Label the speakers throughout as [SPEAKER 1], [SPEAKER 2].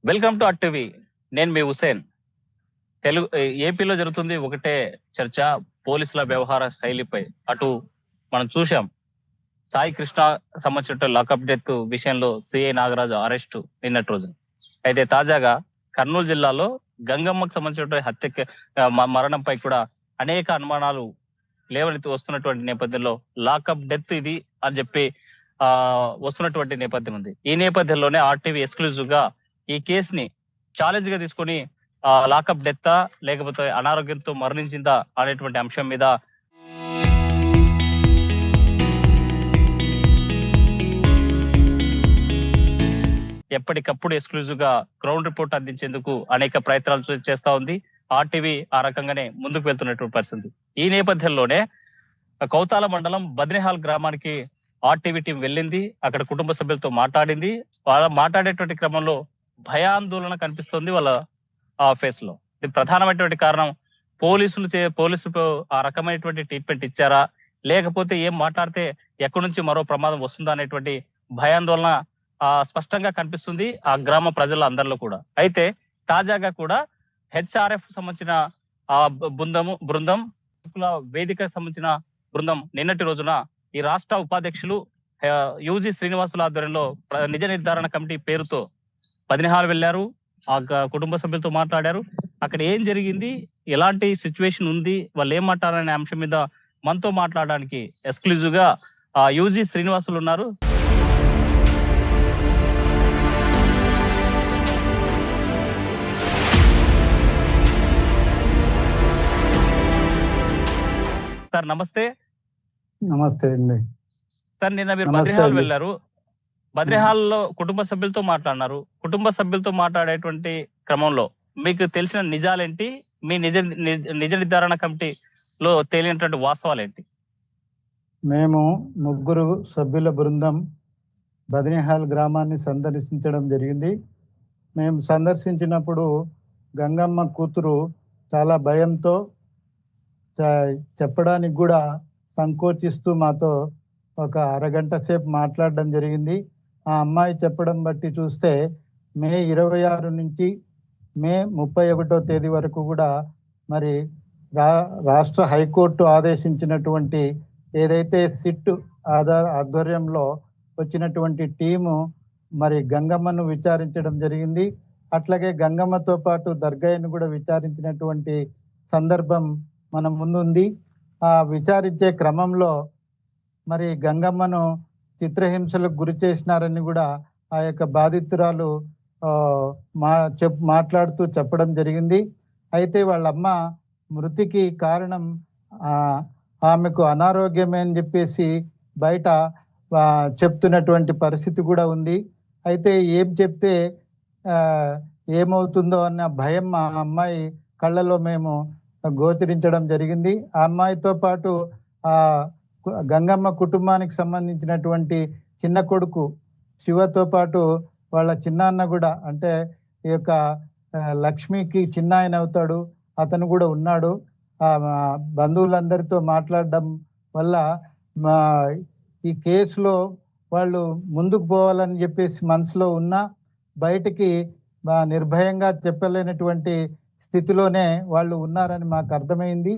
[SPEAKER 1] Welcome to at TV. నేను మీ హుసేన్. తెలుగు ఏపీలో జరుగుతుంది ఒకటే చర్చ, పోలీసుల వ్యవహార శైలిపై. అటు మనం చూశాం, సాయి కృష్ణ సంబంధించిన లాకప్ డెత్ విషయంలో సిఐ నాగరాజు అరెస్టు నిన్నటి రోజు. అయితే తాజాగా కర్నూలు జిల్లాలో గంగమ్మకు సంబంధించిన హత్య మరణంపై కూడా అనేక అనుమానాలు లేవనెత్తి వస్తున్నటువంటి నేపథ్యంలో లాకప్ డెత్ ఇది అని చెప్పి వస్తున్నటువంటి నేపథ్యం ఉంది. ఈ నేపథ్యంలోనే ఆర్టీవీ ఎక్స్క్లూజివ్ గా ఈ కేసుని ఛాలెంజ్ గా తీసుకొని లాకప్ డెత్తా లేకపోతే అనారోగ్యంతో మరణించిందా అనేటువంటి అంశం మీద ఎప్పటికప్పుడు ఎక్స్క్లూజివ్ గా గ్రౌండ్ రిపోర్ట్ అందించేందుకు అనేక ప్రయత్నాలు చేస్తా ఉంది. ఆర్టీవీ ఆ రకంగానే ముందుకు వెళ్తున్నటువంటి పరిస్థితి. ఈ నేపథ్యంలోనే కౌతాల మండలం బద్రిహాల్ గ్రామానికి ఆర్టీవీ టీం వెళ్ళింది. అక్కడ కుటుంబ సభ్యులతో మాట్లాడింది. వాళ్ళ మాట్లాడేటువంటి క్రమంలో భయాందోళన కనిపిస్తుంది వాళ్ళ ఫేస్ లో. ఇది ప్రధానమైనటువంటి కారణం, పోలీసులు ఆ రకమైనటువంటి ట్రీట్మెంట్ ఇచ్చారా, లేకపోతే ఏం మాట్లాడితే ఎక్కడి నుంచి మరో ప్రమాదం వస్తుందా అనేటువంటి భయాందోళన స్పష్టంగా కనిపిస్తుంది ఆ గ్రామ ప్రజల అందరిలో కూడా. అయితే తాజాగా కూడా హెచ్ఆర్ఎఫ్ సంబంధించిన బృందం వేదికకు సంబంధించిన బృందం నిన్నటి రోజున ఈ రాష్ట్ర ఉపాధ్యక్షులు యూజీ శ్రీనివాసుల ఆధ్వర్యంలో నిజ నిర్ధారణ కమిటీ పేరుతో బద్రిహాల్ వెళ్లారు. ఆ కుటుంబ సభ్యులతో మాట్లాడారు. అక్కడ ఏం జరిగింది, ఎలాంటి సిచ్యువేషన్ ఉంది, వాళ్ళు ఏం మాట్లాడారనే అంశం మీద మనతో మాట్లాడడానికి ఎక్స్క్లూజివ్ గా యూజీ శ్రీనివాసులు ఉన్నారు. సార్ నమస్తే.
[SPEAKER 2] నమస్తే అండి
[SPEAKER 1] సార్, నిన్న మీరు బద్రిహాల్ వెళ్ళారు. బద్రిహాల్లో కుటుంబ సభ్యులతో మాట్లాడినారు. కుటుంబ సభ్యులతో మాట్లాడేటువంటి క్రమంలో మీకు తెలిసిన నిజాలేంటి, మీ నిజ నిర్ధారణ కమిటీలో తేలినటువంటి వాస్తవాలేంటి?
[SPEAKER 2] మేము ముగ్గురు సభ్యుల బృందం బద్రిహాల్ గ్రామాన్ని సందర్శించడం జరిగింది. మేము సందర్శించినప్పుడు గంగమ్మ కూతురు చాలా భయంతో చెప్పడానికి కూడా సంకోచిస్తూ మాతో ఒక అరగంట సేపు మాట్లాడడం జరిగింది. ఆ అమ్మాయి చెప్పడం బట్టి చూస్తే మే 26 నుంచి మే 31వ తేదీ వరకు కూడా మరి రాష్ట్ర హైకోర్టు ఆదేశించినటువంటి ఏదైతే సిట్ ఆధ్వర్యంలో వచ్చినటువంటి టీము మరి గంగమ్మను విచారించడం జరిగింది. అట్లాగే గంగమ్మతో పాటు దర్గాను కూడా విచారించినటువంటి సందర్భం మన ముందుంది. ఆ విచారించే క్రమంలో మరి గంగమ్మను చిత్రహింసలకు గురి చేసినారని కూడా ఆ యొక్క బాధితురాలు మాట్లాడుతూ చెప్పడం జరిగింది. అయితే వాళ్ళమ్మ మృతికి కారణం ఆమెకు అనారోగ్యమే అని చెప్పేసి బయట చెప్తున్నటువంటి పరిస్థితి కూడా ఉంది. అయితే ఏం చెప్తే ఏమవుతుందో అన్న భయం ఆ అమ్మాయి కళ్ళలో మేము గోచరించడం జరిగింది. ఆ అమ్మాయితో పాటు ఆ గంగమ్మ కుటుంబానికి సంబంధించినటువంటి చిన్న కొడుకు శివతో పాటు వాళ్ళ చిన్నాన్న కూడా, అంటే ఈ యొక్క లక్ష్మికి చిన్న ఆయన అవుతాడు, అతను కూడా ఉన్నాడు. ఆ బంధువులందరితో మాట్లాడడం వల్ల ఈ కేసులో వాళ్ళు ముందుకు పోవాలని చెప్పేసి మనసులో ఉన్నా బయటికి నిర్భయంగా చెప్పలేనటువంటి స్థితిలోనే వాళ్ళు ఉన్నారని మాకు అర్థమైంది.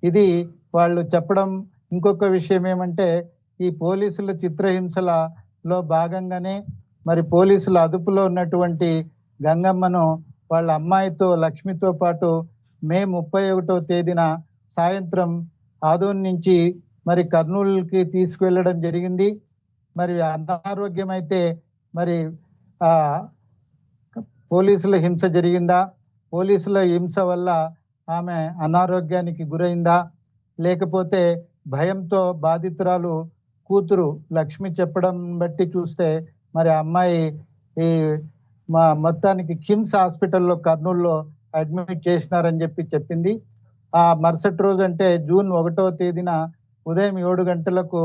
[SPEAKER 2] ఇది వాళ్ళు చెప్పడం. ఇంకొక విషయం ఏమంటే, ఈ పోలీసుల చిత్రహింసలలో భాగంగానే మరి పోలీసుల అదుపులో ఉన్నటువంటి గంగమ్మను వాళ్ళ అమ్మాయితో లక్ష్మితో పాటు మే 31వ తేదీన సాయంత్రం ఆదోన్ నుంచి మరి కర్నూలుకి తీసుకువెళ్ళడం జరిగింది. మరి అనారోగ్యం అయితే మరి పోలీసుల హింస జరిగిందా, పోలీసుల హింస వల్ల ఆమె అనారోగ్యానికి గురైందా, లేకపోతే భయంతో బాధితురాలు కూతురు లక్ష్మి చెప్పడం బట్టి చూస్తే మరి అమ్మాయి ఈ మొత్తానికి కిమ్స్ హాస్పిటల్లో కర్నూలులో అడ్మిట్ చేసినారని చెప్పింది. ఆ మరుసటి రోజు అంటే జూన్ 1వ తేదీన ఉదయం 7 గంటలకు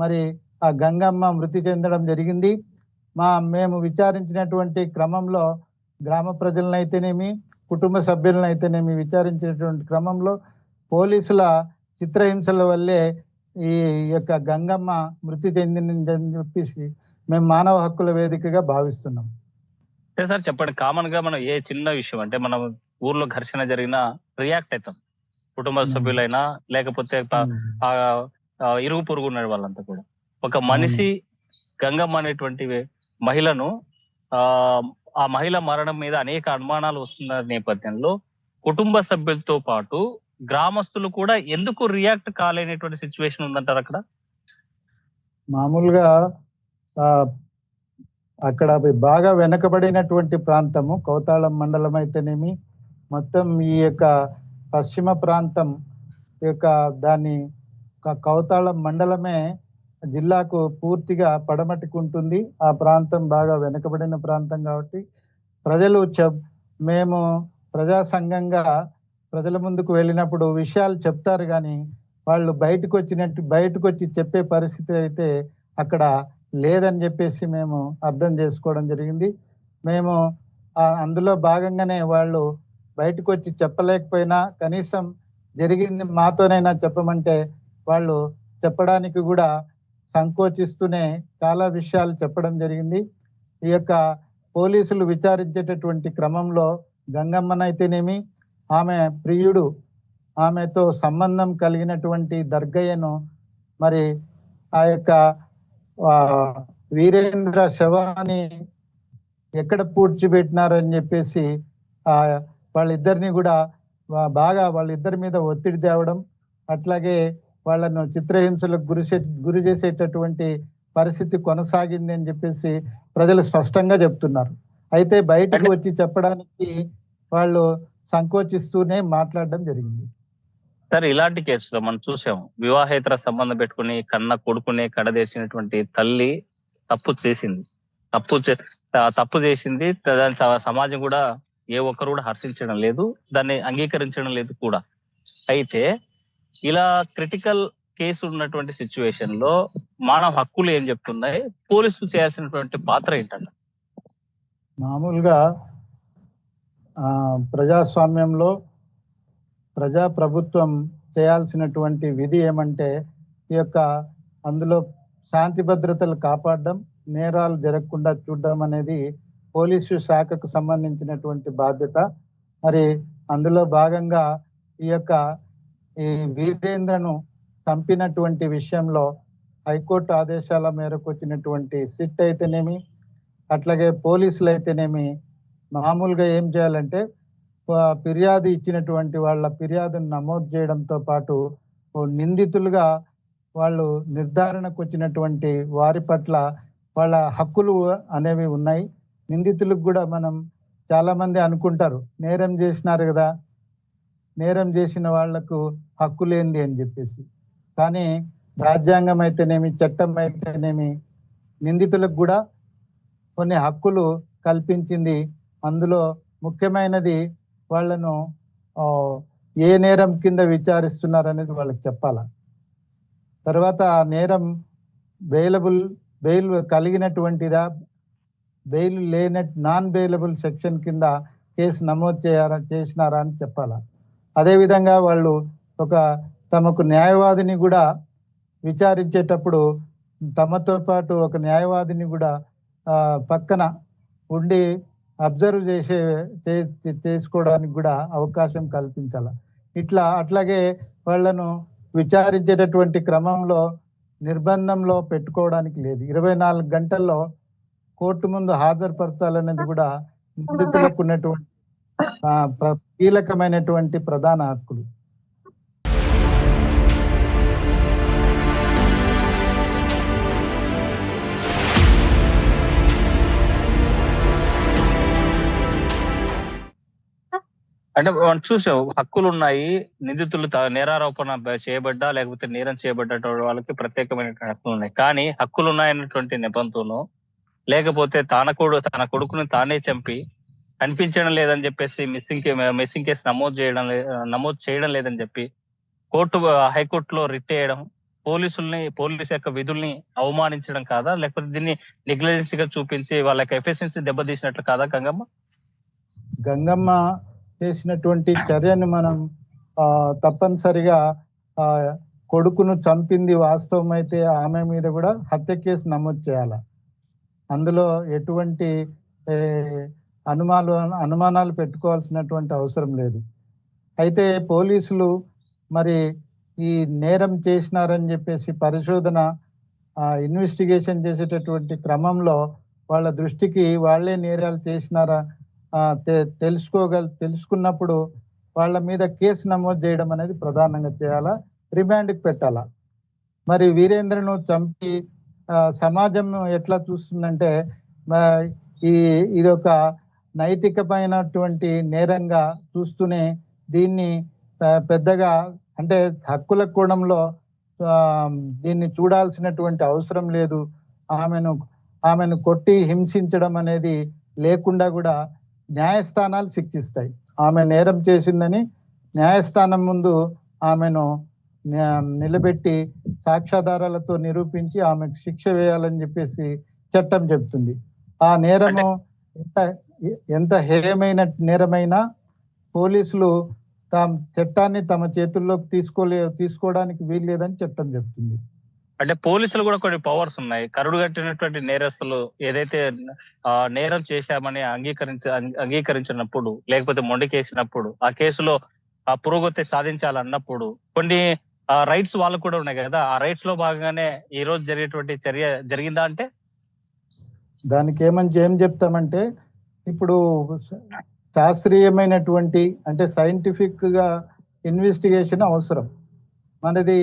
[SPEAKER 2] మరి ఆ గంగమ్మ మృతి చెందడం జరిగింది. మేము విచారించినటువంటి క్రమంలో గ్రామ ప్రజలనైతేనేమి కుటుంబ సభ్యులనైతేనేమి విచారించినటువంటి క్రమంలో పోలీసుల చిత్రహింసల వల్లే ఈ యొక్క గంగమ్మ మృతి చెందిందని చెప్పేసి మేము మానవ హక్కుల వేదికగా భావిస్తున్నాం.
[SPEAKER 1] సార్ చెప్పండి, కామన్ గా మనం ఏ చిన్న విషయం అంటే మనం ఊర్లో ఘర్షణ జరిగినా రియాక్ట్ అవుతాం, కుటుంబ సభ్యులైనా లేకపోతే ఆ ఇరుగు పొరుగు ఉన్న వాళ్ళంతా కూడా. ఒక మనిషి గంగమ్మ అనేటువంటి మహిళను ఆ ఆ మహిళ మరణం మీద అనేక అనుమానాలు వస్తున్న నేపథ్యంలో కుటుంబ సభ్యులతో పాటు గ్రామస్తులు కూడా ఎందుకు రియాక్ట్ కాలేనటువంటి సిచ్యువేషన్ ఉందంటారు అక్కడ?
[SPEAKER 2] మామూలుగా ఆ అక్కడ బాగా వెనకబడినటువంటి ప్రాంతము కౌతాళం మండలం అయితేనేమి, మొత్తం ఈ యొక్క పశ్చిమ ప్రాంతం యొక్క దాన్ని కౌతాళం మండలమే జిల్లాకు పూర్తిగా పడమటికి ఉంటుంది. ఆ ప్రాంతం బాగా వెనుకబడిన ప్రాంతం కాబట్టి ప్రజలు మేము ప్రజా సంఘంగా ప్రజల ముందుకు వెళ్ళినప్పుడు విషయాలు చెప్తారు, కానీ వాళ్ళు బయటకు వచ్చి చెప్పే పరిస్థితి అయితే అక్కడ లేదని చెప్పేసి మేము అర్థం చేసుకోవడం జరిగింది. మేము అందులో భాగంగానే వాళ్ళు బయటకు వచ్చి చెప్పలేకపోయినా కనీసం జరిగింది మాతోనైనా చెప్పమంటే వాళ్ళు చెప్పడానికి కూడా సంకోచిస్తూనే చాలా విషయాలు చెప్పడం జరిగింది. ఈ యొక్క పోలీసులు విచారించేటటువంటి క్రమంలో గంగమ్మనైతేనేమి, ఆమె ప్రియుడు, ఆమెతో సంబంధం కలిగినటువంటి దర్గయ్యను మరి ఆ యొక్క వీరేంద్ర శవాన్ని ఎక్కడ పూడ్చిపెట్టినారని చెప్పేసి వాళ్ళిద్దరిని కూడా వాళ్ళిద్దరి మీద ఒత్తిడి తేవడం, అట్లాగే వాళ్ళను చిత్రహింసలకు గురి చేసేటటువంటి పరిస్థితి కొనసాగింది అని చెప్పేసి ప్రజలు స్పష్టంగా చెప్తున్నారు. అయితే బయటకు వచ్చి చెప్పడానికి వాళ్ళు సంకోచిస్తూనే మాట్లాడడం జరిగింది.
[SPEAKER 1] సార్, ఇలాంటి కేసులో మనం చూసాం, వివాహేతర సంబంధం పెట్టుకుని కన్న కొడుకునే కడదేసినటువంటి తల్లి తప్పు చేసింది. తప్పు చేసింది. దాని సమాజం కూడా ఏ ఒక్కరు కూడా హర్షించడం లేదు, దాన్ని అంగీకరించడం లేదు కూడా. అయితే ఇలా క్రిటికల్ కేసు ఉన్నటువంటి సిచ్యువేషన్ లో మానవ హక్కులు ఏం చెప్తున్నాయి, పోలీసులు చేయాల్సినటువంటి పాత్ర ఏంటంట?
[SPEAKER 2] మామూలుగా ప్రజాస్వామ్యంలో ప్రభుత్వం చేయాల్సినటువంటి విధి ఏమంటే ఈ యొక్క అందులో శాంతి భద్రతలు కాపాడడం, నేరాలు జరగకుండా చూడడం అనేది పోలీసు శాఖకు సంబంధించినటువంటి బాధ్యత. మరి అందులో భాగంగా ఈ వీరేంద్రను చంపినటువంటి విషయంలో హైకోర్టు ఆదేశాల మేరకు వచ్చినటువంటి సిట్ అయితేనేమి, అట్లాగే పోలీసులు అయితేనేమి మామూలుగా ఏం చేయాలంటే ఫిర్యాదు ఇచ్చినటువంటి వాళ్ళ ఫిర్యాదును నమోదు చేయడంతో పాటు నిందితులుగా వాళ్ళు నిర్ధారణకు వచ్చినటువంటి వారి పట్ల వాళ్ళ హక్కులు అనేవి ఉన్నాయి. నిందితులకు కూడా మనం చాలా మంది అనుకుంటారు నేరం చేసినారు కదా, నేరం చేసిన వాళ్లకు హక్కు లేనిది అని చెప్పేసి. కానీ రాజ్యాంగం అయితేనేమి, చట్టం అయితేనేమి నిందితులకు కూడా కొన్ని హక్కులు కల్పించింది. అందులో ముఖ్యమైనది వాళ్ళను ఏ నేరం కింద విచారిస్తున్నారు అనేది వాళ్ళకి చెప్పాల. తర్వాత నేరం బెయిల్ కలిగినటువంటిదా, బెయిల్ నాన్ బెయిలబుల్ సెక్షన్ కింద కేసు నమోదు చేసినారా అని చెప్పాలా. అదేవిధంగా వాళ్ళు తమకు న్యాయవాదిని కూడా విచారించేటప్పుడు తమతో పాటు ఒక న్యాయవాదిని కూడా పక్కన ఉండి అబ్జర్వ్ చేసుకోవడానికి కూడా అవకాశం కల్పించాల. అట్లాగే వాళ్ళను విచారించేటటువంటి క్రమంలో నిర్బంధంలో పెట్టుకోవడానికి లేదు. 24 గంటల్లో కోర్టు ముందు హాజరుపరచాలనేది కూడా నిందితులకు ఉన్నటువంటి కీలకమైనటువంటి ప్రధాన హక్కులు.
[SPEAKER 1] అంటే మనం చూసాం, హక్కులు ఉన్నాయి. నిందితులు నేరారోపణ చేయబడ్డా లేకపోతే నేరం చేయబడ్డ వాళ్ళకి ప్రత్యేకమైన హక్కులు ఉన్నాయి. కానీ హక్కులు ఉన్నాయన్నటువంటి నెపంతోనో లేకపోతే తన కొడుకుని తానే చంపి కనిపించడం లేదని చెప్పేసి మిస్సింగ్ కేసు నమోదు చేయడం లేదని చెప్పి హైకోర్టులో రిట్ చేయడం, పోలీసు యొక్క విధుల్ని అవమానించడం కాదా? లేకపోతే దీన్ని నెగ్లిజెన్సీగా చూపించి వాళ్ళ యొక్క ఎఫిషియన్సీ దెబ్బతీసినట్లు కాదా
[SPEAKER 2] గంగమ్మ చేసినటువంటి చర్యను మనం తప్పనిసరిగా కొడుకును చంపింది వాస్తవం అయితే ఆమె మీద కూడా హత్య కేసు నమోదు చేయాలి. అందులో ఎటువంటి అనుమానాలు పెట్టుకోవాల్సినటువంటి అవసరం లేదు. అయితే పోలీసులు మరి ఈ నేరం చేసినారని చెప్పేసి పరిశోధన ఇన్వెస్టిగేషన్ చేసేటటువంటి క్రమంలో వాళ్ళ దృష్టికి వాళ్ళే నేరాలు చేసినారా తెలుసుకున్నప్పుడు వాళ్ళ మీద కేసు నమోదు చేయడం అనేది ప్రధానంగా చేయాలా, రిమాండ్కి పెట్టాలా. మరి వీరేంద్రను చంపి సమాజం ఎట్లా చూస్తుందంటే ఇది ఒక నైతికమైనటువంటి నేరంగా చూస్తూనే దీన్ని పెద్దగా అంటే హక్కుల కోణంలో దీన్ని చూడాల్సినటువంటి అవసరం లేదు. ఆమెను కొట్టి హింసించడం అనేది లేకుండా కూడా న్యాయస్థానాలు శిక్షిస్తాయి. ఆమె నేరం చేసిందని న్యాయస్థానం ముందు ఆమెను నిలబెట్టి సాక్ష్యాధారాలతో నిరూపించి ఆమెకు శిక్ష వేయాలని చెప్పేసి చట్టం చెబుతుంది. ఆ నేరము ఎంత హేయమైన నేరమైనా పోలీసులు చట్టాన్ని తమ చేతుల్లోకి తీసుకోవడానికి వీల్లేదని చట్టం చెప్తుంది.
[SPEAKER 1] అంటే పోలీసులు కూడా కొన్ని పవర్స్ ఉన్నాయి. కరుడు కట్టినటువంటి నేరస్తులు ఏదైతే నేరం చేశామని అంగీకరించినప్పుడు, లేకపోతే మొండికేసినప్పుడు, ఆ కేసులో పురోగతి సాధించాలన్నప్పుడు కొన్ని రైట్స్ వాళ్ళకు కూడా ఉన్నాయి కదా. ఆ రైట్స్ లో భాగంగానే ఈ రోజు జరిగేటువంటి చర్య జరిగిందా అంటే
[SPEAKER 2] దానికి ఏం చెప్తామంటే, ఇప్పుడు శాస్త్రీయమైనటువంటి అంటే సైంటిఫిక్ గా ఇన్వెస్టిగేషన్ అవసరం. మనది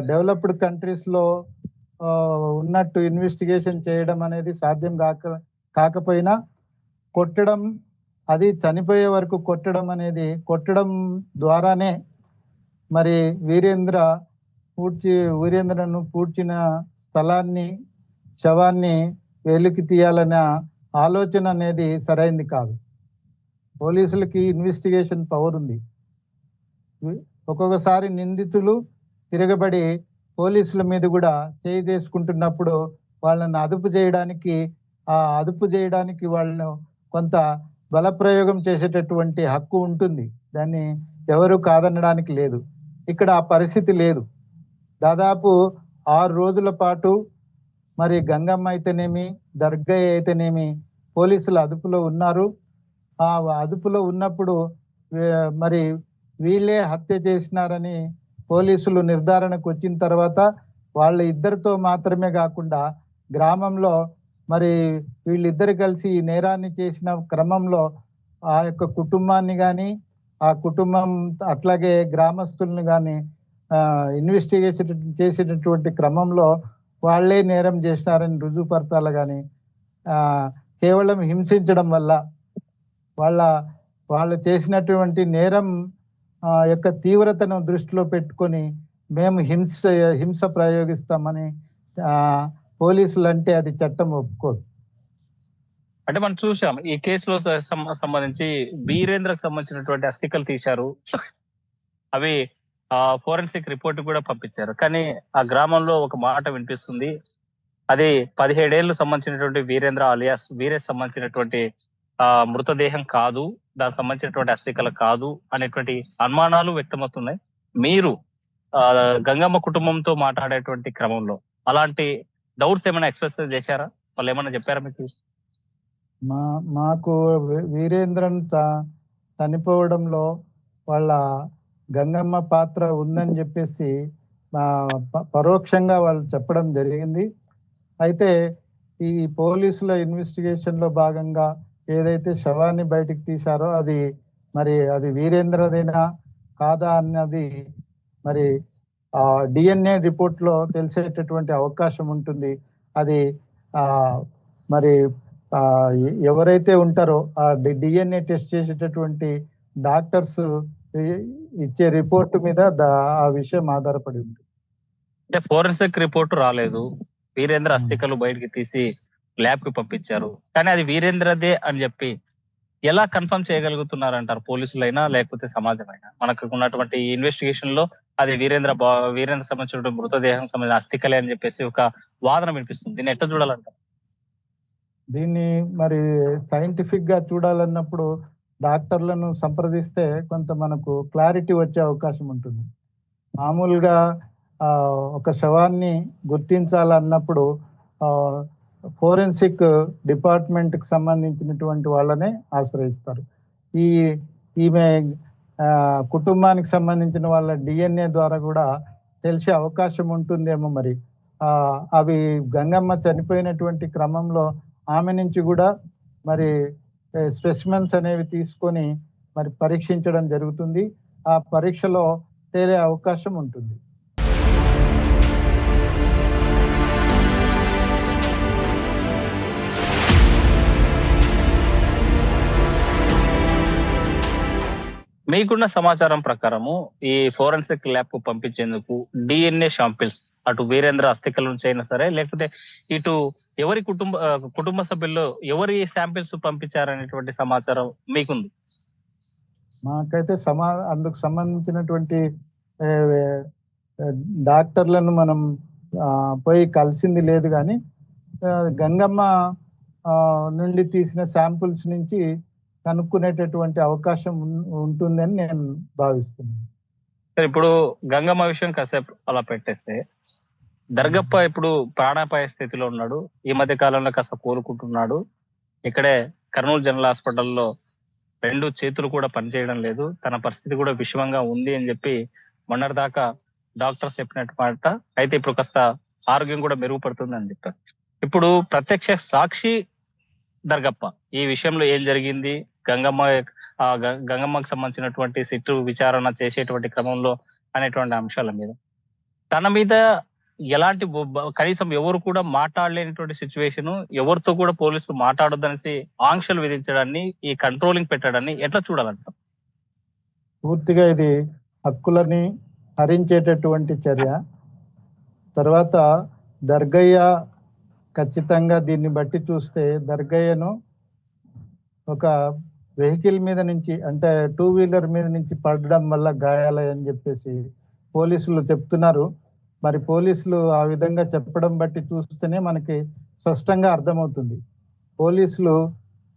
[SPEAKER 2] డెవలప్డ్ కంట్రీస్ లో ఉన్నట్టు ఇన్వెస్టిగేషన్ చేయడం అనేది సాధ్యం కాకపోయినా కొట్టడం, అది చనిపోయే వరకు కొట్టడం ద్వారానే మరి వీరేంద్రను పూడ్చిన స్థలాన్ని, శవాన్ని వెలికి తీయాలనే ఆలోచన అనేది సరైంది కాదు. పోలీసులకి ఇన్వెస్టిగేషన్ పవర్ ఉంది. ఒక్కొక్కసారి నిందితులు తిరగబడి పోలీసుల మీద కూడా చేయి చేసుకుంటున్నప్పుడు వాళ్ళని అదుపు చేయడానికి వాళ్ళను కొంత బలప్రయోగం చేసేటటువంటి హక్కు ఉంటుంది. దాన్ని ఎవరు కాదనడానికి లేదు. ఇక్కడ ఆ పరిస్థితి లేదు. దాదాపు 6 రోజుల పాటు మరి గంగమ్మ అయితేనేమి, దర్గా అయితేనేమి పోలీసుల అదుపులో ఉన్నారు. ఆ అదుపులో ఉన్నప్పుడు మరి వీళ్ళే హత్య చేసినారని పోలీసులు నిర్ధారణకు వచ్చిన తర్వాత వాళ్ళ ఇద్దరితో మాత్రమే కాకుండా గ్రామంలో మరి వీళ్ళిద్దరు కలిసి ఈ నేరాన్ని చేసిన క్రమంలో ఆ యొక్క కుటుంబాన్ని కానీ, ఆ కుటుంబం అట్లాగే గ్రామస్తుల్ని కానీ ఇన్వెస్టిగేషన్ చేసేటటువంటి క్రమంలో వాళ్ళే నేరం చేసినారని రుజువుపరచాలి. కానీ కేవలం హింసించడం వల్ల వాళ్ళు చేసినటువంటి నేరం యొక్క తీవ్రతను దృష్టిలో పెట్టుకొని మేము హింస ప్రయోగిస్తామని పోలీసులు అంటే అది చట్టం ఒప్పుకోదు.
[SPEAKER 1] అంటే మనం చూసాం ఈ కేసులో సంబంధించి వీరేంద్రకు సంబంధించినటువంటి అస్థికలు తీశారు. అవి ఫోరెన్సిక్ రిపోర్ట్ కూడా పంపించారు. కానీ ఆ గ్రామంలో ఒక మాట వినిపిస్తుంది, అది 17 ఏళ్ళు సంబంధించినటువంటి వీరేంద్ర అలియాస్ వీరేష్ సంబంధించినటువంటి మృతదేహం కాదు, దానికి సంబంధించినటువంటి అస్థికలు కాదు అనేటువంటి అనుమానాలు వ్యక్తమవుతున్నాయి. మీరు గంగమ్మ కుటుంబంతో మాట్లాడేటువంటి క్రమంలో అలాంటి డౌట్స్ ఏమైనా ఎక్స్ప్రెస్ చేశారా? వాళ్ళు ఏమైనా చెప్పారా మీకు?
[SPEAKER 2] మాకు వీరేంద్రన్ చనిపోవడంలో వాళ్ళ గంగమ్మ పాత్ర ఉందని చెప్పేసి పరోక్షంగా వాళ్ళు చెప్పడం జరిగింది. అయితే ఈ పోలీసుల ఇన్వెస్టిగేషన్ లో భాగంగా ఏదైతే శవాన్ని బయటికి తీశారో అది వీరేంద్రదేనా కాదా అన్నది మరి డిఎన్ఏ రిపోర్ట్ లో తెలిసేటటువంటి అవకాశం ఉంటుంది. అది మరి ఎవరైతే ఉంటారో ఆ డిఎన్ఏ టెస్ట్ చేసేటటువంటి డాక్టర్స్ ఇచ్చే రిపోర్ట్ మీద ఆ విషయం ఆధారపడి ఉంది.
[SPEAKER 1] అంటే ఫోరెన్సిక్ రిపోర్ట్ రాలేదు, వీరేంద్ర అస్థికలు బయటికి తీసి ల్యాబ్ కి పంపించారు, కానీ అది వీరేంద్రదే అని చెప్పి ఎలా కన్ఫర్మ్ చేయగలుగుతున్నారంటారు పోలీసులైనా లేకపోతే సమాజమైనా? మనకు ఉన్నటువంటి ఇన్వెస్టిగేషన్ లో అది వీరేంద్ర సంబంధించిన మృతదేహం సంబంధించిన అస్థికలే అని చెప్పేసి ఒక వాదన వినిపిస్తుంది. దీన్ని ఎట్లా చూడాలంటారు?
[SPEAKER 2] దీన్ని మరి సైంటిఫిక్ గా చూడాలన్నప్పుడు డాక్టర్లను సంప్రదిస్తే కొంత మనకు క్లారిటీ వచ్చే అవకాశం ఉంటుంది. మామూలుగా ఒక శవాన్ని గుర్తించాలన్నప్పుడు ఫోరెన్సిక్ డిపార్ట్మెంట్కి సంబంధించినటువంటి వాళ్ళనే ఆశ్రయిస్తారు. ఈ ఈమె కుటుంబానికి సంబంధించిన వాళ్ళ డిఎన్ఏ ద్వారా కూడా తెలిసే అవకాశం ఉంటుందేమో మరి. అవి గంగమ్మ చనిపోయినటువంటి క్రమంలో ఆమె నుంచి కూడా మరి స్పెసిమెన్స్ అనేవి తీసుకొని మరి పరీక్షించడం జరుగుతుంది. ఆ పరీక్షలో తేలే అవకాశం ఉంటుంది.
[SPEAKER 1] మీకున్న సమాచారం ప్రకారము ఈ ఫోరెన్సిక్ ల్యాబ్ కు పంపించేందుకు డిఎన్ఏ శాంపిల్స్ అటు వీరేంద్ర అస్థికల నుంచి అయినా సరే, లేకపోతే ఇటు ఎవరి కుటుంబ సభ్యుల్లో ఎవరి శాంపిల్స్ పంపించారనేటువంటి సమాచారం మీకుంది?
[SPEAKER 2] మాకైతే అందుకు సంబంధించినటువంటి డాక్టర్లను మనం పోయి కలిసింది లేదు, కానీ గంగమ్మ నుండి తీసిన శాంపుల్స్ నుంచి కనుక్కునేటటువంటి అవకాశం ఉంటుందని నేను భావిస్తున్నాను.
[SPEAKER 1] ఇప్పుడు గంగమ్మ విషయం కాసేపు అలా పెట్టేస్తే, దర్గప్ప ఇప్పుడు ప్రాణాపాయ స్థితిలో ఉన్నాడు. ఈ మధ్య కాలంలో కాస్త కోలుకుంటున్నాడు. ఇక్కడే కర్నూలు జనరల్ హాస్పిటల్లో 2 చేతులు కూడా పనిచేయడం లేదు. తన పరిస్థితి కూడా విషమంగా ఉంది అని చెప్పి మొన్నటిదాకా డాక్టర్స్ చెప్పినట్టు మాట. అయితే ఇప్పుడు కాస్త ఆరోగ్యం కూడా మెరుగుపడుతుంది అని చెప్పారు. ఇప్పుడు ప్రత్యక్ష సాక్షి దర్గప్ప ఈ విషయంలో ఏం జరిగింది, గంగమ్మకు సంబంధించినటువంటి సిట్టు విచారణ చేసేటువంటి క్రమంలో అనేటువంటి అంశాల మీద, తన మీద ఎలాంటి కనీసం ఎవరు కూడా మాట్లాడలేనటువంటి సిచ్యువేషన్, ఎవరితో కూడా పోలీసులు మాట్లాడొద్దనేసి ఆంక్షలు విధించడాన్ని, ఈ కంట్రోలింగ్ పెట్టడాన్ని ఎట్లా చూడాలంట?
[SPEAKER 2] పూర్తిగా ఇది హక్కులని హరించేటటువంటి చర్య. తర్వాత దర్గయ్య ఖచ్చితంగా దీన్ని బట్టి చూస్తే దర్గయ్యను ఒక వెహికల్ మీద నుంచి, అంటే 2 వీలర్ మీద నుంచి పడడం వల్ల గాయాలని చెప్పేసి పోలీసులు చెప్తున్నారు. మరి పోలీసులు ఆ విధంగా చెప్పడం బట్టి చూస్తేనే మనకి స్పష్టంగా అర్థమవుతుంది. పోలీసులు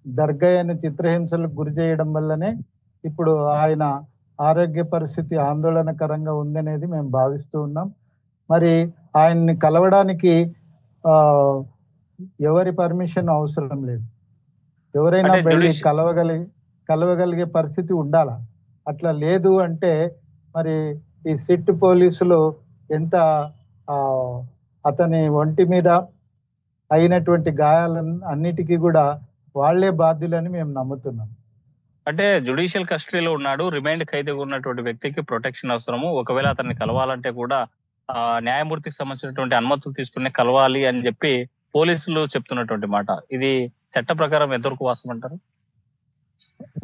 [SPEAKER 2] దర్గయ్యను చిత్రహింసలకు గురి చేయడం వల్లనే ఇప్పుడు ఆయన ఆరోగ్య పరిస్థితి ఆందోళనకరంగా ఉందనేది మేము భావిస్తూ ఉన్నాం. మరి ఆయన్ని కలవడానికి ఎవరి పర్మిషన్ అవసరం లేదు. ఎవరైనా వెళ్ళి కలవగలిగే పరిస్థితి ఉండాలా. అట్లా లేదు అంటే మరి ఈ సిట్ పోలీసులు ఎంత అతని ఒంటి మీద అయినటువంటి గాయాలన్నిటికీ కూడా వాళ్లే బాధ్యులని మేము నమ్ముతున్నాం.
[SPEAKER 1] అంటే జ్యుడిషియల్ కస్టడీలో ఉన్నాడు, రిమైండ్ ఖైదీగా ఉన్నటువంటి వ్యక్తికి ప్రొటెక్షన్ అవసరము. ఒకవేళ అతన్ని కలవాలంటే కూడా న్యాయమూర్తికి సంబంధించినటువంటి అనుమతులు తీసుకునే కలవాలి అని చెప్పి పోలీసులు చెప్తున్నటువంటి మాట. ఇది చట్ట ప్రకారం ఎంతవరకు వాస్తవం అంటారు?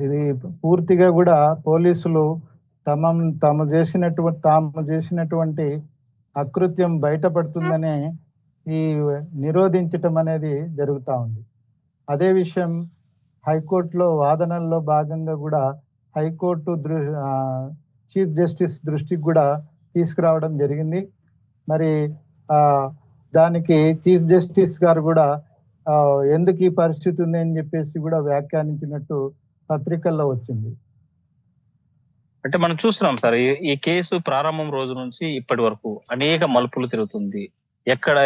[SPEAKER 2] ఇది పూర్తిగా కూడా పోలీసులు తాము చేసినటువంటి అకృత్యం బయటపడుతుందనే ఈ నిరోధించటం అనేది జరుగుతూ ఉంది. అదే విషయం హైకోర్టులో వాదనల్లో భాగంగా కూడా హైకోర్టు చీఫ్ జస్టిస్ దృష్టికి కూడా తీసుకురావడం జరిగింది. మరి దానికి చీఫ్ జస్టిస్ గారు కూడా ఎందుకు ఈ పరిస్థితి ఉంది అని చెప్పేసి కూడా వ్యాఖ్యానించినట్టు పత్రికల్లో వచ్చింది.
[SPEAKER 1] అంటే మనం చూస్తున్నాం సార్, ఈ కేసు ప్రారంభం రోజు నుంచి ఇప్పటి వరకు అనేక మలుపులు తిరుగుతుంది. ఎక్కడ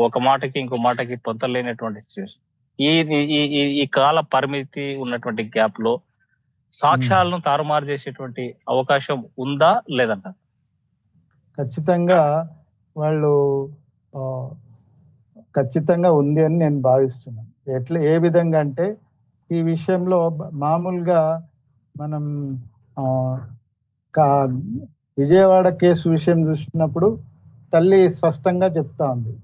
[SPEAKER 1] ఒక మాటకి ఇంకో మాటకి పొంతలేనటువంటి సిచ్యువేషన్. ఈ కాల పరిమితి ఉన్నటువంటి గ్యాప్ లో సాక్ష్యాలను తారుమారు చేసేటువంటి అవకాశం ఉందా లేదంట?
[SPEAKER 2] ఖచ్చితంగా ఖచ్చితంగా ఉంది అని నేను భావిస్తున్నాను. ఏ విధంగా అంటే ఈ విషయంలో మామూలుగా మనం విజయవాడ కేసు విషయం చూసినప్పుడు తల్లి స్పష్టంగా చెప్తా ఉంది.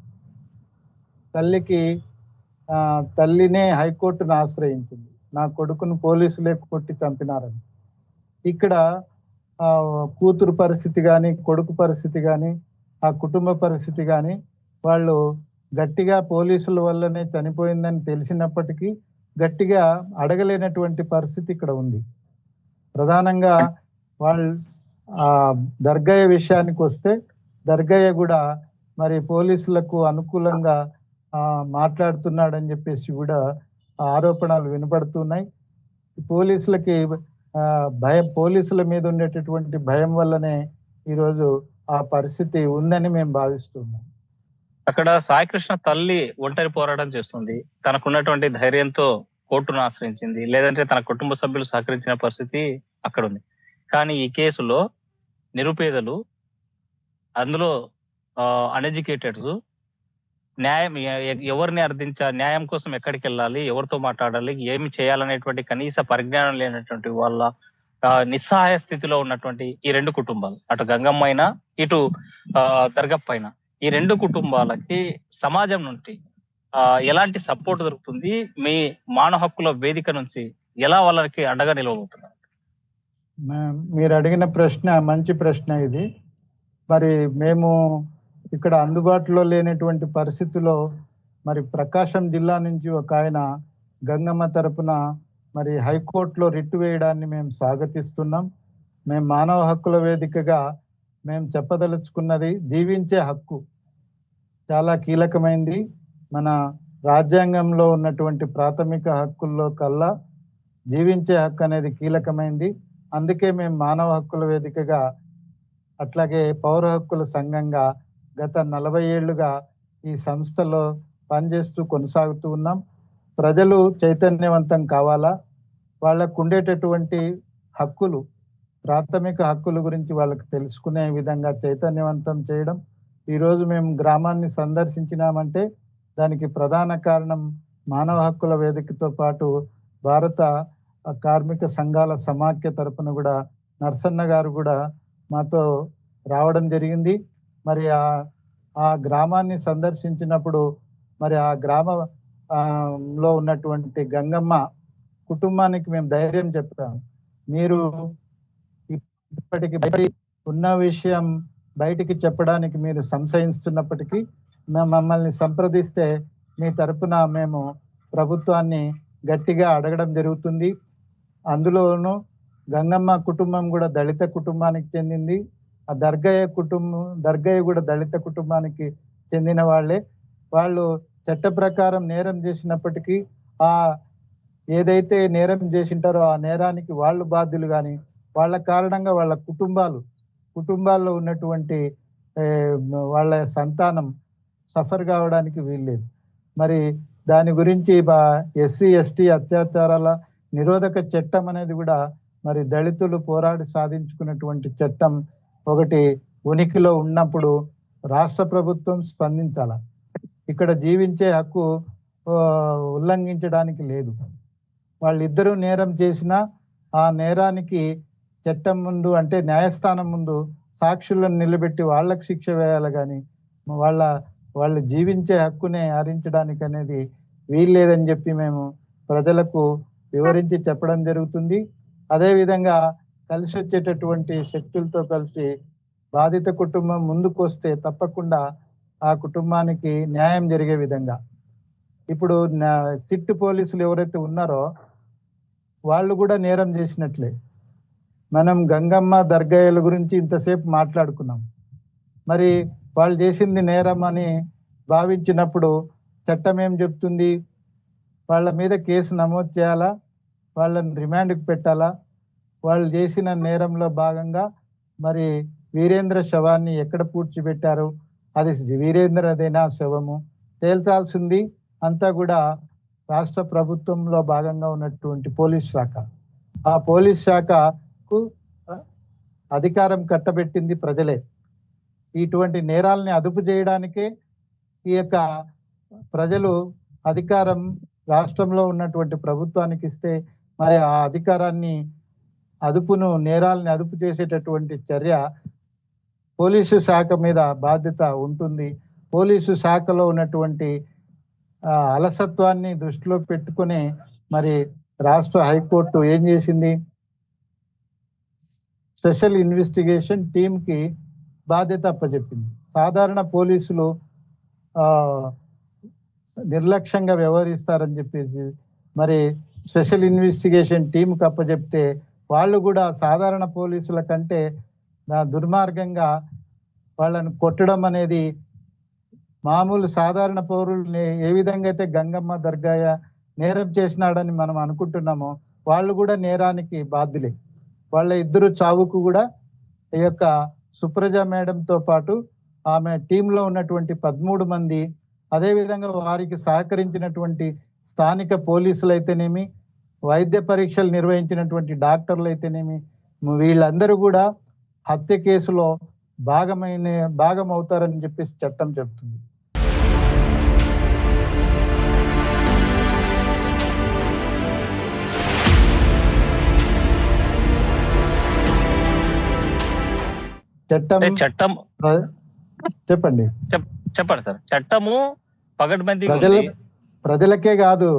[SPEAKER 2] తల్లినే హైకోర్టును ఆశ్రయించింది, నా కొడుకును పోలీసులే కొట్టి చంపినారని. ఇక్కడ కూతురు పరిస్థితి కానీ, కొడుకు పరిస్థితి కానీ, ఆ కుటుంబ పరిస్థితి కానీ వాళ్ళు గట్టిగా పోలీసుల వల్లనే చనిపోయిందని తెలిసినప్పటికీ గట్టిగా అడగలేనటువంటి పరిస్థితి ఇక్కడ ఉంది. ప్రధానంగా దర్గయ్య విషయానికి వస్తే దర్గయ్య కూడా మరి పోలీసులకు అనుకూలంగా మాట్లాడుతున్నాడని చెప్పేసి కూడా ఆరోపణలు వినపడుతున్నాయి. పోలీసులకి పోలీసుల మీద ఉండేటటువంటి భయం వల్లనే ఈరోజు ఆ పరిస్థితి ఉందని మేము భావిస్తున్నాం.
[SPEAKER 1] అక్కడ సాయికృష్ణ తల్లి ఒంటరి పోరాటం చేస్తుంది. తనకున్నటువంటి ధైర్యంతో కోర్టును ఆశ్రయించింది. లేదంటే తన కుటుంబ సభ్యులు సహకరించిన పరిస్థితి అక్కడ ఉంది. కానీ ఈ కేసులో నిరుపేదలు, అందులో అన్ఎడ్యుకేటెడ్స్, న్యాయం ఎవరిని న్యాయం కోసం ఎక్కడికి వెళ్ళాలి, ఎవరితో మాట్లాడాలి, ఏమి చేయాలనేటువంటి కనీస పరిజ్ఞానం లేనటువంటి వాళ్ళ నిస్సహాయ స్థితిలో ఉన్నటువంటి ఈ రెండు కుటుంబాలు, అటు గంగమ్మ అయినా ఇటు దర్గప్ప అయినా, ఈ రెండు కుటుంబాలకి సమాజం నుండి ఎలాంటి సపోర్ట్ దొరుకుతుంది? మీ మానవ హక్కుల వేదిక నుంచి ఎలా వాళ్ళకి అండగా నిలవబోతున్నారు?
[SPEAKER 2] మీరు అడిగిన ప్రశ్న మంచి ప్రశ్న ఇది. మరి మేము ఇక్కడ అందుబాటులో లేనటువంటి పరిస్థితుల్లో మరి ప్రకాశం జిల్లా నుంచి ఒక ఆయన గంగమ్మ తరపున మరి హైకోర్టులో రిట్ వేయడాన్ని మేము స్వాగతిస్తున్నాం. మేము మానవ హక్కుల వేదికగా మేము చెప్పదలుచుకున్నది, జీవించే హక్కు చాలా కీలకమైంది. మన రాజ్యాంగంలో ఉన్నటువంటి ప్రాథమిక హక్కుల్లో కల్లా జీవించే హక్కు అనేది కీలకమైంది. అందుకే మేము మానవ హక్కుల వేదికగా, అట్లాగే పౌర హక్కుల సంఘంగా గత 40 ఏళ్లుగా ఈ సంస్థలో పనిచేస్తూ కొనసాగుతూ ఉన్నాం. ప్రజలు చైతన్యవంతం కావాలా, వాళ్ళకు ఉండేటటువంటి హక్కులు, ప్రాథమిక హక్కుల గురించి వాళ్ళకి తెలుసుకునే విధంగా చైతన్యవంతం చేయడం. ఈరోజు మేము గ్రామాన్ని సందర్శించినామంటే దానికి ప్రధాన కారణం మానవ హక్కుల వేదికతో పాటు భారత కార్మిక సంఘాల సమాఖ్య తరపున కూడా నరసన్న గారు కూడా మాతో రావడం జరిగింది. మరి ఆ గ్రామాన్ని సందర్శించినప్పుడు మరి ఆ గ్రామంలో ఉన్నటువంటి గంగమ్మ కుటుంబానికి మేము ధైర్యం చెప్పాము. మీరు ఇప్పటికి ఉన్న విషయం బయటికి చెప్పడానికి మీరు సంశయిస్తున్నప్పటికీ మమ్మల్ని సంప్రదిస్తే మీ తరపున మేము ప్రభుత్వాన్ని గట్టిగా అడగడం జరుగుతుంది. అందులోనూ గంగమ్మ కుటుంబం కూడా దళిత కుటుంబానికి చెందింది. ఆ దర్గయ్య కూడా దళిత కుటుంబానికి చెందిన వాళ్ళే. వాళ్ళు చట్ట ప్రకారం నేరం చేసినప్పటికీ ఏదైతే నేరం చేసింటారో ఆ నేరానికి వాళ్ళు బాధ్యులు, కానీ వాళ్ళ కారణంగా వాళ్ళ కుటుంబాల్లో ఉన్నటువంటి వాళ్ళ సంతానం సఫర్ కావడానికి వీల్లేదు. మరి దాని గురించి ఎస్సీ ఎస్టీ అత్యాచారాల నిరోధక చట్టం అనేది కూడా మరి దళితులు పోరాడి సాధించుకున్నటువంటి చట్టం ఒకటి ఉనికిలో ఉన్నప్పుడు రాష్ట్ర ప్రభుత్వం స్పందించాల. ఇక్కడ జీవించే హక్కు ఉల్లంఘించడానికి లేదు. వాళ్ళిద్దరూ నేరం చేసినా ఆ నేరానికి చట్టం ముందు, అంటే న్యాయస్థానం ముందు సాక్షులను నిలబెట్టి వాళ్ళకి శిక్ష వేయాలి, కానీ వాళ్ళు జీవించే హక్కునే హరించడానికి అనేది వీల్లేదని చెప్పి మేము ప్రజలకు వివరించి చెప్పడం జరుగుతుంది. అదేవిధంగా కలిసి వచ్చేటటువంటి శక్తులతో కలిసి బాధిత కుటుంబం ముందుకు వస్తే తప్పకుండా ఆ కుటుంబానికి న్యాయం జరిగే విధంగా, ఇప్పుడు సిట్ పోలీసులు ఎవరైతే ఉన్నారో వాళ్ళు కూడా నేరం చేసినట్లే. మనం గంగమ్మ దర్గయ్యల గురించి ఇంతసేపు మాట్లాడుకున్నాం. మరి వాళ్ళు చేసింది నేరం అని భావించినప్పుడు చట్టం ఏం చెప్తుంది? వాళ్ళ మీద కేసు నమోదు చేయాలా, వాళ్ళని రిమాండ్కి పెట్టాలా? వాళ్ళు చేసిన నేరంలో భాగంగా మరి వీరేంద్ర శవాన్ని ఎక్కడ పూడ్చిపెట్టారు, అది వీరేంద్రదేనా శవము తేల్చాల్సింది అంతా కూడా రాష్ట్ర ప్రభుత్వంలో భాగంగా ఉన్నటువంటి పోలీస్ శాఖ. ఆ పోలీస్ శాఖకు అధికారం కట్టబెట్టింది ప్రజలే. ఇటువంటి నేరాలని అదుపు చేయడానికే ఈ యొక్క ప్రజలు అధికారం రాష్ట్రంలో ఉన్నటువంటి ప్రభుత్వానికి ఇస్తే, మరి ఆ అధికారాన్ని నేరాలని అదుపు చేసేటటువంటి చర్య పోలీసు శాఖ మీద బాధ్యత ఉంటుంది. పోలీసు శాఖలో ఉన్నటువంటి అలసత్వాన్ని దృష్టిలో పెట్టుకుని మరి రాష్ట్ర హైకోర్టు ఏం చేసింది? స్పెషల్ ఇన్వెస్టిగేషన్ టీంకి బాధ్యత అప్పచెప్పింది. సాధారణ పోలీసులు నిర్లక్ష్యంగా వ్యవహరిస్తారని చెప్పేసి మరి స్పెషల్ ఇన్వెస్టిగేషన్ టీంకి అప్పచెప్తే వాళ్ళు కూడా సాధారణ పోలీసుల కంటే దుర్మార్గంగా వాళ్ళని కొట్టడం అనేది, మామూలు సాధారణ పౌరుల్ని ఏ విధంగా అయితే గంగమ్మ దర్గయ్య నేరం చేసినాడని మనం అనుకుంటున్నామో వాళ్ళు కూడా నేరానికి బాధ్యులే. వాళ్ళ ఇద్దరు చావుకు కూడా ఈ యొక్క సుప్రజ మేడంతో పాటు ఆమె టీంలో ఉన్నటువంటి 13 మంది, అదేవిధంగా వారికి సహకరించినటువంటి స్థానిక పోలీసులు అయితేనేమి, వైద్య పరీక్షలు నిర్వహించినటువంటి డాక్టర్లు అయితేనేమి, వీళ్ళందరూ కూడా హత్య కేసులో భాగం అవుతారని చెప్పేసి చట్టం చెప్తుంది.
[SPEAKER 1] చట్టం
[SPEAKER 2] చెప్పండి.
[SPEAKER 1] చెప్పండి సార్. చట్టము పగడ్బందీ
[SPEAKER 2] ప్రజలకే కాదు,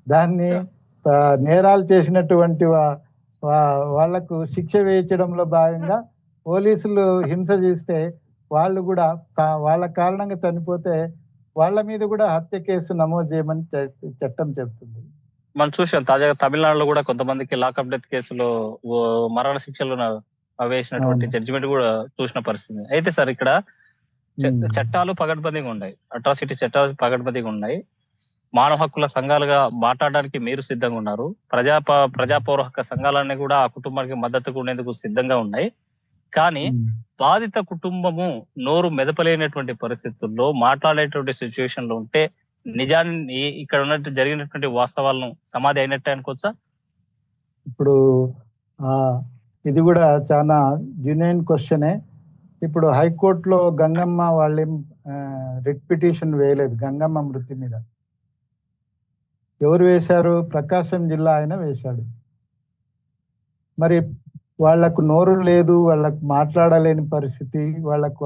[SPEAKER 2] దాన్ని నేరాలు చేసినటువంటి వాళ్లకు శిక్ష వేయించడంలో భాగంగా పోలీసులు హింస చేస్తే వాళ్ళు కూడా వాళ్ళ కారణంగా చనిపోతే వాళ్ళ మీద కూడా హత్య కేసు నమోదు చేయమని చట్టం చెప్తుంది.
[SPEAKER 1] మనం చూసాం తాజాగా తమిళనాడులో కూడా కొంతమందికి లాకప్ డెత్ కేసులో మరణ శిక్షలు వేసినటువంటి జడ్జిమెంట్ కూడా చూసిన పరిస్థితి. అయితే సార్ ఇక్కడ చట్టాలు పగడ్బందీగా ఉన్నాయి, అట్రాసిటీ చట్టాలు పగడ్బందీగా ఉన్నాయి. మానవ హక్కుల సంఘాలుగా మాట్లాడడానికి మీరు సిద్ధంగా ఉన్నారు. ప్రజా పౌర హక్కు సంఘాలన్నీ కూడా ఆ కుటుంబానికి మద్దతుగా ఉండేందుకు సిద్ధంగా ఉన్నాయి. కానీ బాధిత కుటుంబము నోరు మెదపలేనటువంటి పరిస్థితుల్లో మాట్లాడేటువంటి సిచ్యువేషన్ లో ఉంటే నిజాన్ని ఇక్కడ ఉన్నట్టు జరిగినటువంటి వాస్తవాలను సమాధి అయినట్టే అనుకోవచ్చా?
[SPEAKER 2] ఇప్పుడు ఇది కూడా చాలా జెన్యూన్ క్వశ్చనే. ఇప్పుడు హైకోర్టులో గంగమ్మ వాళ్ళేం రిట్ పిటిషన్ వేయలేదు గంగమ్మ మృతి మీద. ఎవరు వేశారు? ప్రకాశం జిల్లా ఆయన వేశాడు. మరి వాళ్లకు నోరు లేదు, వాళ్ళకు మాట్లాడలేని పరిస్థితి, వాళ్లకు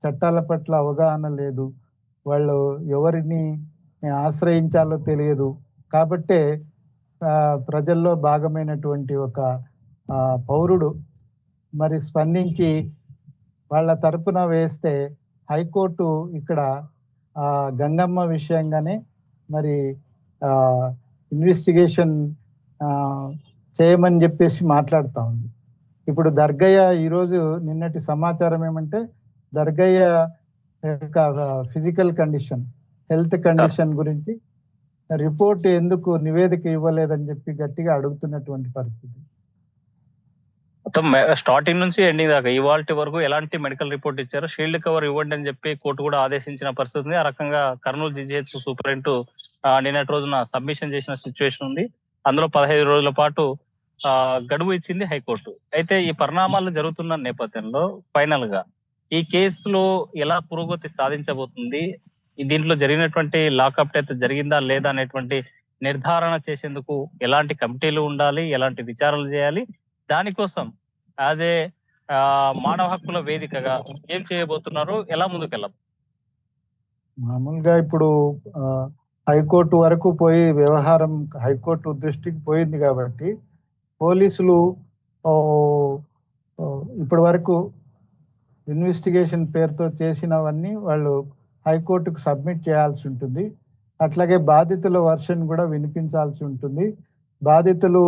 [SPEAKER 2] చట్టాల పట్ల అవగాహన లేదు, వాళ్ళు ఎవరిని ఆశ్రయించాలో తెలియదు. కాబట్టే ప్రజల్లో భాగమైనటువంటి ఒక పౌరుడు మరి స్పందించి వాళ్ళ తరపున వేస్తే హైకోర్టు ఇక్కడ గంగమ్మ విషయంగానే మరి ఇన్వెస్టిగేషన్ చేయమని చెప్పేసి మాట్లాడుతా ఉంది. ఇప్పుడు దర్గయ్య ఈరోజు నిన్నటి సమాచారం ఏమంటే దర్గయ్య యొక్క ఫిజికల్ కండిషన్, హెల్త్ కండిషన్ గురించి రిపోర్ట్ ఎందుకు నివేదిక ఇవ్వలేదని చెప్పి గట్టిగా అడుగుతున్నటువంటి పరిస్థితి.
[SPEAKER 1] మొత్తం స్టార్టింగ్ నుంచి ఎండింగ్ దాకా ఇవాల్టి వరకు ఎలాంటి మెడికల్ రిపోర్ట్ ఇచ్చారో షీల్డ్ కవర్ ఇవ్వండి అని చెప్పి కోర్టు కూడా ఆదేశించిన పరిస్థితి ఉంది. ఆ రకంగా కర్నూలు జిజిహెచ్ సూపరింటెండెంట్ నిన్నటి రోజున సబ్మిషన్ చేసిన సిచ్యువేషన్ ఉంది. అందులో 15 రోజుల పాటు గడువు ఇచ్చింది హైకోర్టు. అయితే ఈ పరిణామాలు జరుగుతున్న నేపథ్యంలో ఫైనల్ గా ఈ కేసులో ఎలా పురోగతి సాధించబోతుంది, దీంట్లో జరిగినటువంటి లాకప్ డెత్ జరిగిందా లేదా అనేటువంటి నిర్ధారణ చేసేందుకు ఎలాంటి కమిటీలు ఉండాలి, ఎలాంటి విచారణలు చేయాలి, దానికోసం యాజ్ ఏ మానవ హక్కుల వేదికగా ఏం చేయబోతున్నారు, ఎలా ముందుకెళ్ళాం?
[SPEAKER 2] మామూలుగా ఇప్పుడు హైకోర్టు వరకు పోయి వ్యవహారం హైకోర్టు దృష్టికి పోయింది కాబట్టి పోలీసులు ఇప్పటి వరకు ఇన్వెస్టిగేషన్ పేరుతో చేసినవన్నీ వాళ్ళు హైకోర్టుకు సబ్మిట్ చేయాల్సి ఉంటుంది. అట్లాగే బాధితుల వర్షన్ కూడా వినిపించాల్సి ఉంటుంది. బాధితులు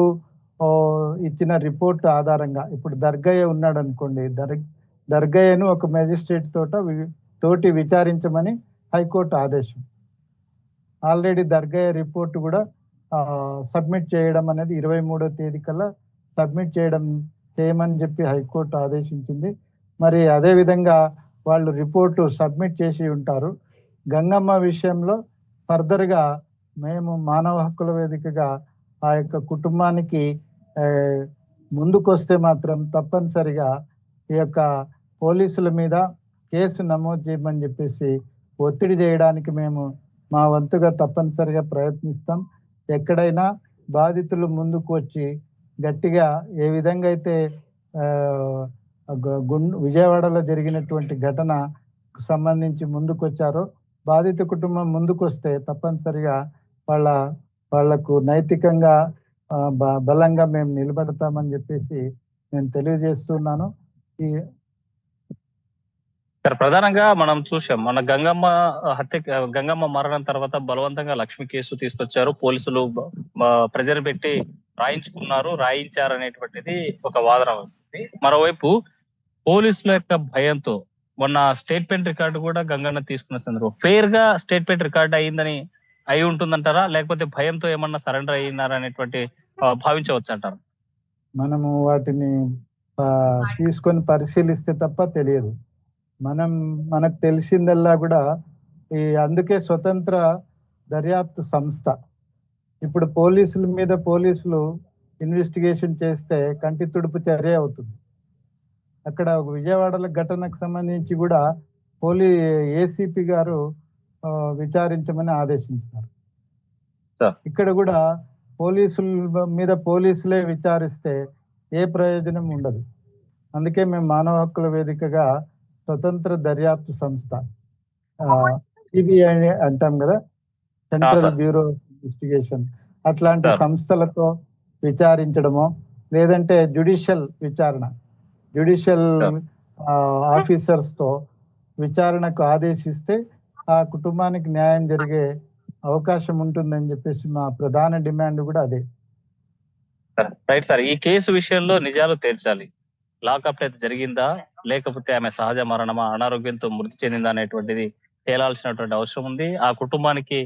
[SPEAKER 2] ఇచ్చిన రిపోర్ట్ ఆధారంగా ఇప్పుడు దర్గయ్య ఉన్నాడు అనుకోండి, దర్గయ్యను ఒక మెజిస్ట్రేట్ తోటి విచారించమని హైకోర్టు ఆదేశం. ఆల్రెడీ దర్గయ్య రిపోర్ట్ కూడా సబ్మిట్ చేయడం అనేది 23వ తేదీ కల్లా సబ్మిట్ చేయమని చెప్పి హైకోర్టు ఆదేశించింది. మరి అదే విధంగా వాళ్ళు రిపోర్టు సబ్మిట్ చేసి ఉంటారు. గంగమ్మ విషయంలో ఫర్దర్గా మేము మానవ హక్కుల వేదికగా ఆ యొక్క కుటుంబానికి ముందుకొస్తే మాత్రం తప్పనిసరిగా ఈ యొక్క పోలీసుల మీద కేసు నమోదు చేయమని చెప్పేసి ఒత్తిడి చేయడానికి మేము మా వంతుగా తప్పనిసరిగా ప్రయత్నిస్తాం. ఎక్కడైనా బాధితులు ముందుకు వచ్చి గట్టిగా ఏ విధంగా అయితే విజయవాడలో జరిగినటువంటి ఘటనకు సంబంధించి ముందుకొచ్చారో బాధిత కుటుంబం ముందుకొస్తే తప్పనిసరిగా వాళ్లకు నైతికంగా బలంగా మేము నిలబడతామని చెప్పేసి నేను తెలియజేస్తున్నాను.
[SPEAKER 1] ప్రధానంగా మనం చూసాం, మన గంగమ్మ మరణం తర్వాత బలవంతంగా లక్ష్మి కేసు తీసుకొచ్చారు. పోలీసులు ప్రెజర్ పెట్టి రాయించారు అనేటువంటిది ఒక వాదన వస్తుంది. మరోవైపు పోలీసుల యొక్క భయంతో మొన్న స్టేట్మెంట్ రికార్డు కూడా గంగన్న తీసుకున్న సందర్భం ఫెయిర్ గా స్టేట్మెంట్ రికార్డు అయి ఉంటుందంటారా, లేకపోతే భయంతో ఏమన్నా సరెండర్ అయ్యిందారా అనేటువంటి భావించవచ్చు అంటారు?
[SPEAKER 2] మనము వాటిని తీసుకొని పరిశీలిస్తే తప్ప తెలియదు. మనకు తెలిసిందల్లా కూడా అందుకే స్వతంత్ర దర్యాప్తు సంస్థ. ఇప్పుడు పోలీసుల మీద పోలీసులు ఇన్వెస్టిగేషన్ చేస్తే కంటి తుడుపు చర్య అవుతుంది. అక్కడ విజయవాడల ఘటనకు సంబంధించి కూడా ఏసీపీ గారు విచారించమని ఆదేశించారు. ఇక్కడ కూడా పోలీసుల మీద పోలీసులే విచారిస్తే ఏ ప్రయోజనం ఉండదు. అందుకే మేము మానవ హక్కుల వేదికగా స్వతంత్ర దర్యాప్తు సంస్థ, సిబిఐ అంటాం కదా, సెంట్రల్ బ్యూరో ఇన్వెస్టిగేషన్, అట్లాంటి సంస్థలతో విచారించడమో లేదంటే జ్యుడిషియల్ ఆఫీసర్స్ తో విచారణకు ఆదేశిస్తే ఆ కుటుంబానికి న్యాయం జరిగే అవకాశం ఉంటుందని చెప్పేసి మా ప్రధాన డిమాండ్ కూడా అదే.
[SPEAKER 1] రైట్ సార్, ఈ కేసు విషయంలో నిజాలు తేల్చాలి. లాకప్ అయితే జరిగిందా లేకపోతే ఆమె సహజ మరణమా, అనారోగ్యంతో మృతి చెందిందా అనేటువంటిది తేలాల్సినటువంటి అవసరం ఉంది. ఆ కుటుంబానికి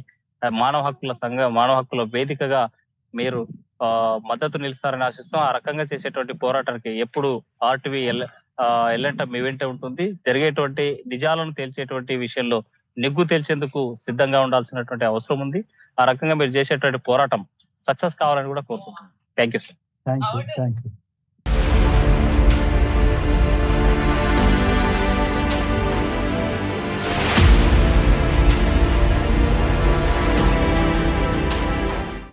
[SPEAKER 1] మానవ హక్కుల వేదికగా మీరు మద్దతు నిలుస్తారని ఆశిస్తాం. ఆ రకంగా చేసేటువంటి పోరాటానికి ఎప్పుడు ఆర్టీవీ ఎల్లంట మీ వెంటే ఉంటుంది. జరిగేటువంటి నిజాలను తేల్చేటువంటి విషయంలో నిగ్గు తేల్చేందుకు సిద్ధంగా ఉండాల్సినటువంటి అవసరం ఉంది. ఆ రకంగా మీరు చేసేటువంటి పోరాటం సక్సెస్ కావాలని కూడా కోరుకుంటున్నాను. Thank you sir.
[SPEAKER 2] Thank you.